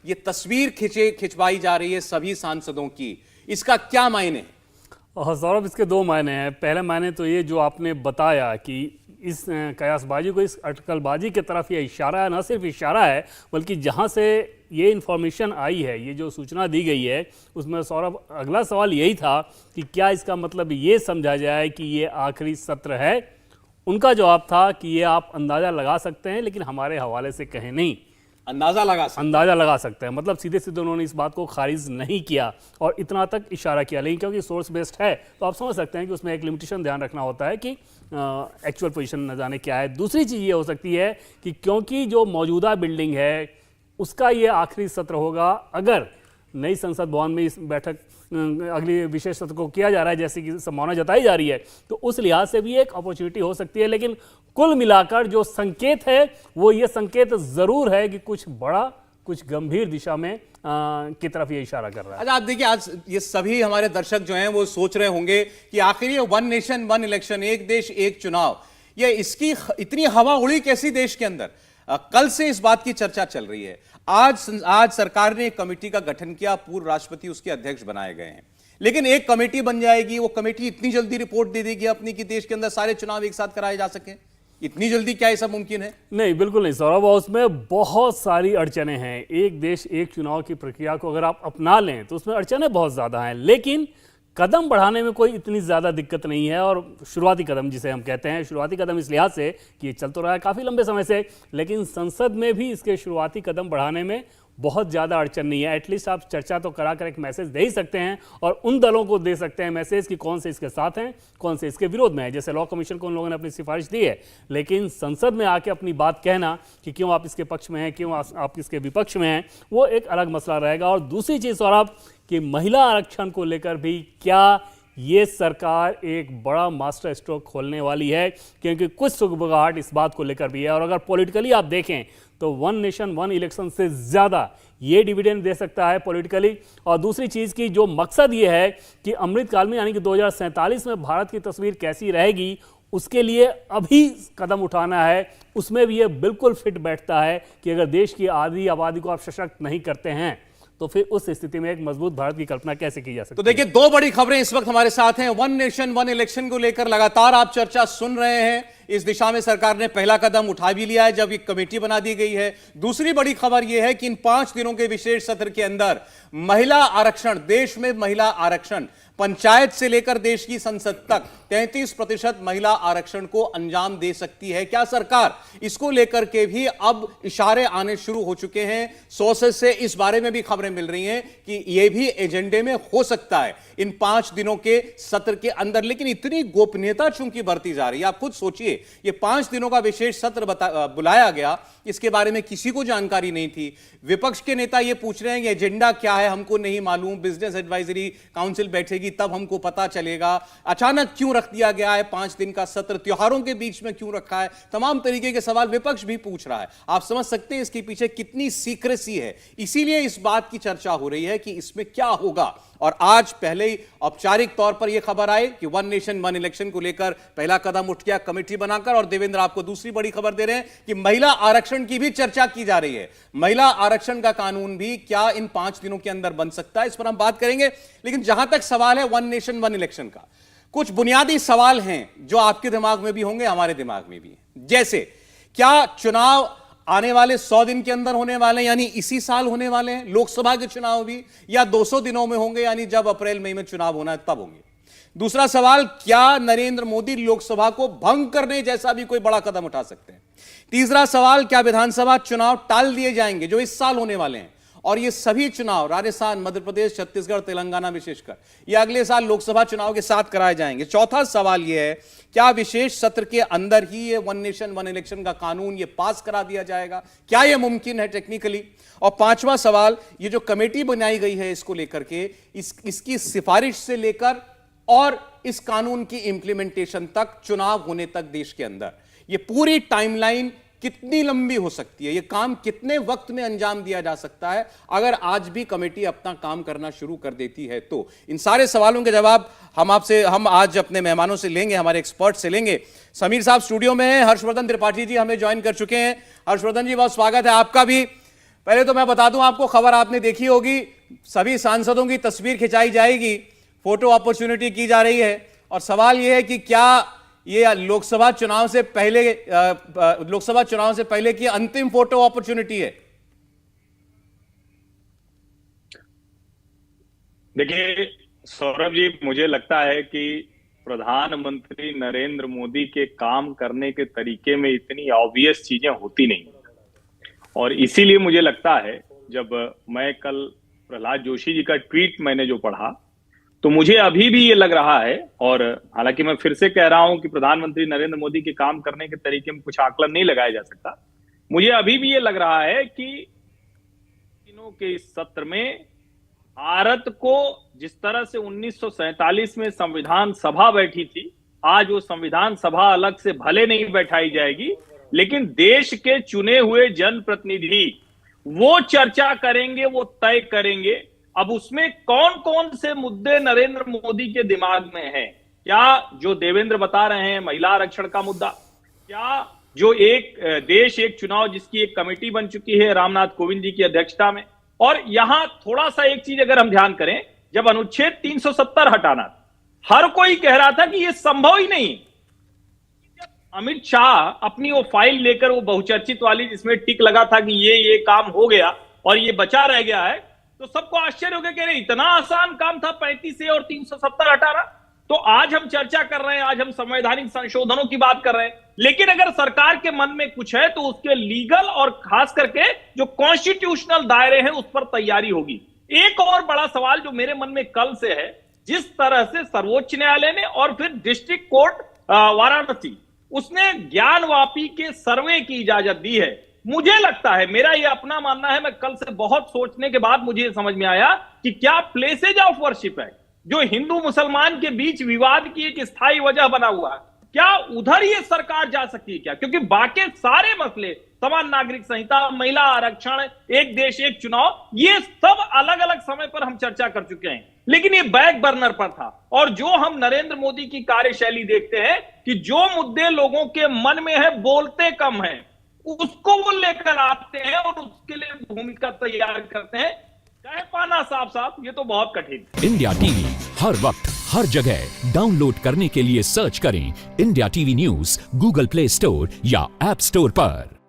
ये तस्वीर खिंचवाई जा रही है सभी सांसदों की, इसका क्या मायने है? सौरभ, इसके दो मायने हैं। पहले मायने तो ये जो आपने बताया कि इस कयासबाजी को, इस अटकलबाजी की तरफ ये इशारा है, न सिर्फ इशारा है बल्कि जहाँ से ये इन्फॉर्मेशन आई है, ये जो सूचना दी गई है, उसमें सौरभ अगला सवाल यही था कि क्या इसका मतलब ये समझा जाए कि ये आखिरी सत्र है। उनका जवाब था कि ये आप अंदाज़ा लगा सकते हैं लेकिन हमारे हवाले से कहें नहीं। अंदाजा लगा सकते हैं मतलब सीधे सीधे उन्होंने इस बात को खारिज नहीं किया और इतना तक इशारा किया। लेकिन क्योंकि सोर्स बेस्ड है तो आप समझ सकते हैं कि उसमें एक लिमिटेशन ध्यान रखना होता है कि एक्चुअल पोजीशन न जाने क्या है। दूसरी चीज़ ये हो सकती है कि क्योंकि जो मौजूदा बिल्डिंग है उसका ये आखिरी सत्र होगा, अगर नई संसद भवन में इस बैठक अगली विशेष सत्र को किया जा रहा है जैसे कि संभावना जताई जा रही है, तो उस लिहाज से भी एक अपॉर्चुनिटी हो सकती है। लेकिन कुल मिलाकर जो संकेत है वो ये संकेत जरूर है कि कुछ बड़ा, कुछ गंभीर दिशा में की तरफ ये इशारा कर रहा है। अच्छा, आप देखिए, आज ये सभी हमारे दर्शक जो हैं वो सोच रहे होंगे कि आखिर ये वन नेशन वन इलेक्शन, एक देश एक चुनाव, ये इसकी इतनी हवा उड़ी कैसी देश के अंदर? कल से इस बात की चर्चा चल रही है। आज सरकार ने एक कमेटी का गठन किया, पूर्व राष्ट्रपति उसके अध्यक्ष बनाए गए हैं, लेकिन एक कमेटी बन जाएगी, वो कमेटी इतनी जल्दी रिपोर्ट दे देगी अपनी कि देश के अंदर सारे चुनाव एक साथ कराए जा सके? इतनी जल्दी क्या ये सब मुमकिन है? नहीं, बिल्कुल नहीं सौरभ, उसमें बहुत सारी अड़चने हैं। एक देश एक चुनाव की प्रक्रिया को अगर आप अपना लें तो उसमें अड़चने बहुत ज्यादा हैं, लेकिन कदम बढ़ाने में कोई इतनी ज़्यादा दिक्कत नहीं है। और शुरुआती कदम जिसे हम कहते हैं, शुरुआती कदम इस लिहाज से कि ये चल तो रहा है काफ़ी लंबे समय से, लेकिन संसद में भी इसके शुरुआती कदम बढ़ाने में बहुत ज़्यादा अड़चन नहीं है। एटलीस्ट आप चर्चा तो करा कर एक मैसेज दे ही सकते हैं और उन दलों को दे सकते हैं मैसेज कि कौन से इसके साथ हैं, कौन से इसके विरोध में है। जैसे लॉ कमीशन को उन लोगों ने अपनी सिफारिश दी है, लेकिन संसद में आके अपनी बात कहना कि क्यों आप इसके पक्ष में हैं, क्यों आप इसके विपक्ष में हैं, वो एक अलग मसला रहेगा। और दूसरी चीज़ सौरभ कि महिला आरक्षण को लेकर भी क्या ये सरकार एक बड़ा मास्टर स्ट्रोक खोलने वाली है, क्योंकि कुछ सुगबुगाहट इस बात को लेकर भी है। और अगर पॉलिटिकली आप देखें तो वन नेशन वन इलेक्शन से ज़्यादा ये डिविडेंड दे सकता है पॉलिटिकली। और दूसरी चीज़ की जो मकसद ये है कि अमृतकाल में यानी कि 2047 में भारत की तस्वीर कैसी रहेगी, उसके लिए अभी कदम उठाना है। उसमें भी ये बिल्कुल फिट बैठता है कि अगर देश की आधी आबादी को आप सशक्त नहीं करते हैं तो फिर उस स्थिति में एक मजबूत भारत की कल्पना कैसे की जा सकती है? तो देखिए, दो बड़ी खबरें इस वक्त हमारे साथ हैं। वन नेशन वन इलेक्शन को लेकर लगातार आप चर्चा सुन रहे हैं, इस दिशा में सरकार ने पहला कदम उठा भी लिया है जब एक कमेटी बना दी गई है। दूसरी बड़ी खबर यह है कि इन 5 दिनों के विशेष सत्र के अंदर महिला आरक्षण, देश में महिला आरक्षण, पंचायत से लेकर देश की संसद तक 33% महिला आरक्षण को अंजाम दे सकती है क्या सरकार? इसको लेकर के भी अब इशारे आने शुरू हो चुके हैं। सोर्सेस से इस बारे में भी खबरें मिल रही हैं कि यह भी एजेंडे में हो सकता है इन 5 दिनों के सत्र के अंदर। लेकिन इतनी गोपनीयता चूंकि बढ़ती जा रही है, आप खुद सोचिए, ये 5 दिनों का विशेष सत्र बुलाया गया, इसके बारे में किसी को जानकारी नहीं थी। विपक्ष के नेता ये पूछ रहे हैं कि एजेंडा क्या है हमको नहीं मालूम, बिजनेस एडवाइजरी काउंसिल बैठेगी तब हमको पता चलेगा, अचानक क्यों रख दिया गया है 5 दिन का सत्र, त्योहारों के बीच में क्यों रखा है, तमाम तरीके के सवाल विपक्ष भी पूछ रहा है। आप समझ सकते हैं इसके पीछे कितनी सीक्रेसी है। इसीलिए इस बात की चर्चा हो रही है कि इसमें क्या होगा। और आज पहले ही औपचारिक तौर पर यह खबर आई कि वन नेशन वन इलेक्शन को लेकर पहला कदम उठ गया कमेटी बनाकर। और देवेंद्र, आपको दूसरी बड़ी खबर दे रहे हैं कि महिला आरक्षण की भी चर्चा की जा रही है। महिला आरक्षण का कानून भी क्या इन 5 दिनों के अंदर बन सकता है, इस पर हम बात करेंगे। लेकिन जहां तक सवाल है वन नेशन वन इलेक्शन का, कुछ बुनियादी सवाल हैं जो आपके दिमाग में भी होंगे, हमारे दिमाग में भी। जैसे, क्या चुनाव आने वाले 100 दिन के अंदर होने वाले हैं, यानी इसी साल होने वाले हैं लोकसभा के चुनाव भी, या 200 दिनों में होंगे, यानी जब अप्रैल मई में चुनाव होना है तब होंगे? दूसरा सवाल, क्या नरेंद्र मोदी लोकसभा को भंग करने जैसा भी कोई बड़ा कदम उठा सकते हैं? तीसरा सवाल, क्या विधानसभा चुनाव टाल दिए जाएंगे जो इस साल होने वाले हैं, और ये सभी चुनाव राजस्थान, मध्य प्रदेश, छत्तीसगढ़, तेलंगाना विशेषकर, ये अगले साल लोकसभा चुनाव के साथ कराए जाएंगे? चौथा सवाल ये है, क्या विशेष सत्र के अंदर ही ये वन नेशन वन इलेक्शन का कानून ये पास करा दिया जाएगा? क्या ये मुमकिन है टेक्निकली? और पांचवा सवाल, ये जो कमेटी बनाई गई है इसको लेकर के, इसकी सिफारिश से लेकर और इस कानून की इंप्लीमेंटेशन तक, चुनाव होने तक देश के अंदर, ये पूरी टाइमलाइन कितनी लंबी हो सकती है? ये काम कितने वक्त में अंजाम दिया जा सकता है अगर आज भी कमेटी अपना काम करना शुरू कर देती है? तो इन सारे सवालों के जवाब हम आज अपने मेहमानों से लेंगे, हमारे एक्सपर्ट से लेंगे। समीर साहब स्टूडियो में हैं, हर्षवर्धन त्रिपाठी जी हमें ज्वाइन कर चुके हैं। हर्षवर्धन जी, बहुत स्वागत है आपका भी। पहले तो मैं बता दूं आपको, खबर आपने देखी होगी, सभी सांसदों की तस्वीर खिंचाई जाएगी, फोटो अपॉर्चुनिटी की जा रही है। और सवाल यह है कि क्या ये लोकसभा चुनाव से पहले की अंतिम फोटो अपॉर्चुनिटी है? देखिए सौरभ जी, मुझे लगता है कि प्रधानमंत्री नरेंद्र मोदी के काम करने के तरीके में इतनी ऑब्वियस चीजें होती नहीं, और इसीलिए मुझे लगता है, जब मैं कल प्रहलाद जोशी जी का ट्वीट मैंने जो पढ़ा, तो मुझे अभी भी ये लग रहा है, और हालांकि मैं फिर से कह रहा हूं कि प्रधानमंत्री नरेंद्र मोदी के काम करने के तरीके में कुछ आकलन नहीं लगाया जा सकता, मुझे अभी भी ये लग रहा है कि दिनों के इस सत्र में भारत को जिस तरह से 1947 में संविधान सभा बैठी थी, आज वो संविधान सभा अलग से भले नहीं बैठाई जाएगी, लेकिन देश के चुने हुए जनप्रतिनिधि वो चर्चा करेंगे, वो तय करेंगे। अब उसमें कौन कौन से मुद्दे नरेंद्र मोदी के दिमाग में हैं? क्या जो देवेंद्र बता रहे हैं महिला आरक्षण का मुद्दा, क्या जो एक देश एक चुनाव जिसकी एक कमेटी बन चुकी है रामनाथ कोविंद जी की अध्यक्षता में, और यहां थोड़ा सा एक चीज अगर हम ध्यान करें, जब अनुच्छेद 370 हटाना, हर कोई कह रहा था कि यह संभव ही नहीं। अमित शाह अपनी वो फाइल लेकर, वो बहुचर्चित वाली जिसमें टिक लगा था कि ये काम हो गया और ये बचा रह गया है, तो सबको आश्चर्य हो गया कि अरे इतना आसान काम था 35 से और 370 हटाना। तो आज हम चर्चा कर रहे हैं, आज हम संवैधानिक संशोधनों की बात कर रहे हैं, लेकिन अगर सरकार के मन में कुछ है तो उसके लीगल और खास करके जो कॉन्स्टिट्यूशनल दायरे हैं उस पर तैयारी होगी। एक और बड़ा सवाल जो मेरे मन में कल से है, जिस तरह से सर्वोच्च न्यायालय ने और फिर डिस्ट्रिक्ट कोर्ट वाराणसी उसने ज्ञानवापी के सर्वे की इजाजत दी है, मुझे लगता है, मेरा यह अपना मानना है, मैं कल से बहुत सोचने के बाद मुझे समझ में आया कि क्या प्लेसेज ऑफ वर्शिप है जो हिंदू मुसलमान के बीच विवाद की एक स्थायी वजह बना हुआ है, क्या उधर ये सरकार जा सकती है क्या? क्योंकि बाकी सारे मसले, समान नागरिक संहिता, महिला आरक्षण, एक देश एक चुनाव, ये सब अलग अलग समय पर हम चर्चा कर चुके हैं, लेकिन ये बैक बर्नर पर था। और जो हम नरेंद्र मोदी की कार्यशैली देखते हैं कि जो मुद्दे लोगों के मन में है, बोलते कम है, उसको वो लेकर आते हैं और उसके लिए भूमिका तैयार करते हैं। कह पाना साफ साफ ये तो बहुत कठिन। इंडिया टीवी हर वक्त हर जगह डाउनलोड करने के लिए सर्च करें India TV news Google play store या ऐप स्टोर पर।